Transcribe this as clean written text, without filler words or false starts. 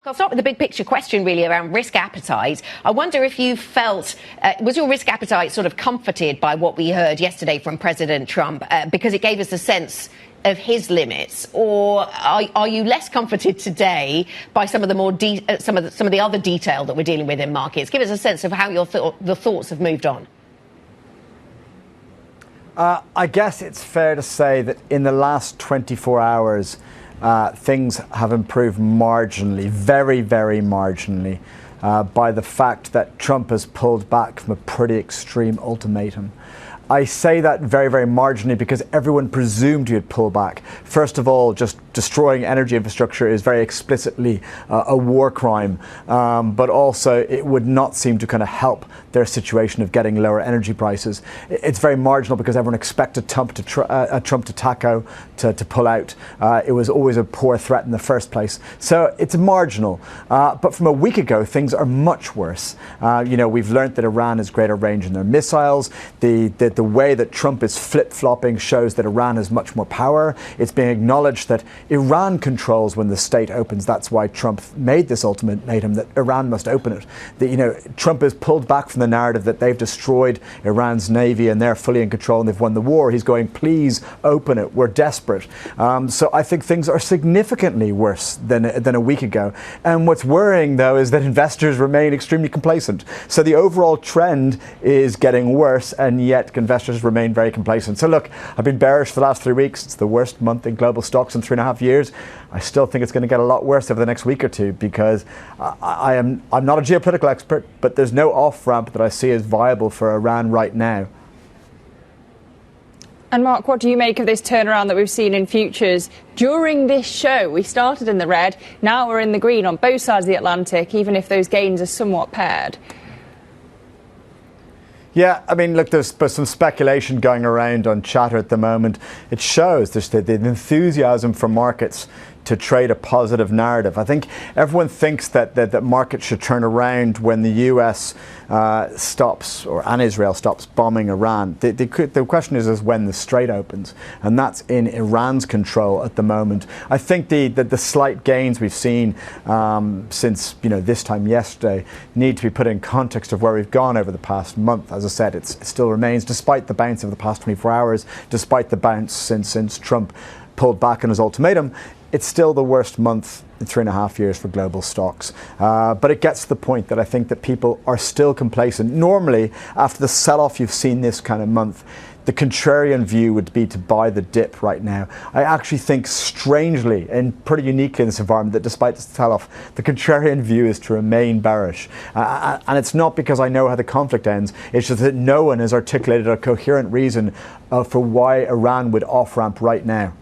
I'll start with the big picture question really around risk appetite. I wonder if you felt, was your risk appetite sort of comforted by what we heard yesterday from President Trump because it gave us a sense of his limits, or are you less comforted today by some of the more some of the other detail that we're dealing with in markets? Give us a sense of how the thoughts have moved on. I guess it's fair to say that in the last 24 hours, things have improved marginally, very, very marginally, by the fact that Trump has pulled back from a pretty extreme ultimatum. I say that very, very marginally because everyone presumed he would pull back. First of all, just destroying energy infrastructure is very explicitly a war crime, but also it would not seem to kind of help their situation of getting lower energy prices. It's very marginal because everyone expected Trump to taco, to pull out. It was always a poor threat in the first place. So it's marginal. But from a week ago, things are much worse. We've learned that Iran has greater range in their missiles. The way that Trump is flip-flopping shows that Iran has much more power. It's being acknowledged that Iran controls when the state opens. That's why Trump made this ultimatum that Iran must open it. Trump has pulled back from the narrative that they've destroyed Iran's navy and they're fully in control and they've won the war. He's going, please open it. We're desperate. So I think things are significantly worse than a week ago. And what's worrying, though, is that investors remain extremely complacent. So the overall trend is getting worse, and yet investors remain very complacent. So look, I've been bearish for the last 3 weeks. It's the worst month in global stocks in 3.5 years. I still think it's going to get a lot worse over the next week or two because I'm not a geopolitical expert, but there's no off-ramp that I see as viable for Iran right now. And Mark, what do you make of this turnaround that we've seen in futures during this show? We started in the red, now we're in the green on both sides of the Atlantic, even if those gains are somewhat paired. Yeah, I mean, look, there's some speculation going around on chatter at the moment. It shows there's the enthusiasm for markets to trade a positive narrative. I think everyone thinks that markets should turn around when the US stops, and Israel stops bombing Iran. The question is when the Strait opens, and that's in Iran's control at the moment. I think the slight gains we've seen since this time yesterday need to be put in context of where we've gone over the past month. As I said, it still remains, despite the bounce of the past 24 hours, despite the bounce since Trump pulled back on his ultimatum. It's still the worst month in 3.5 years for global stocks. But it gets to the point that I think that people are still complacent. Normally, after the sell-off you've seen this kind of month, the contrarian view would be to buy the dip right now. I actually think strangely and pretty uniquely in this environment that despite the sell-off, the contrarian view is to remain bearish. And it's not because I know how the conflict ends, it's just that no one has articulated a coherent reason for why Iran would off-ramp right now.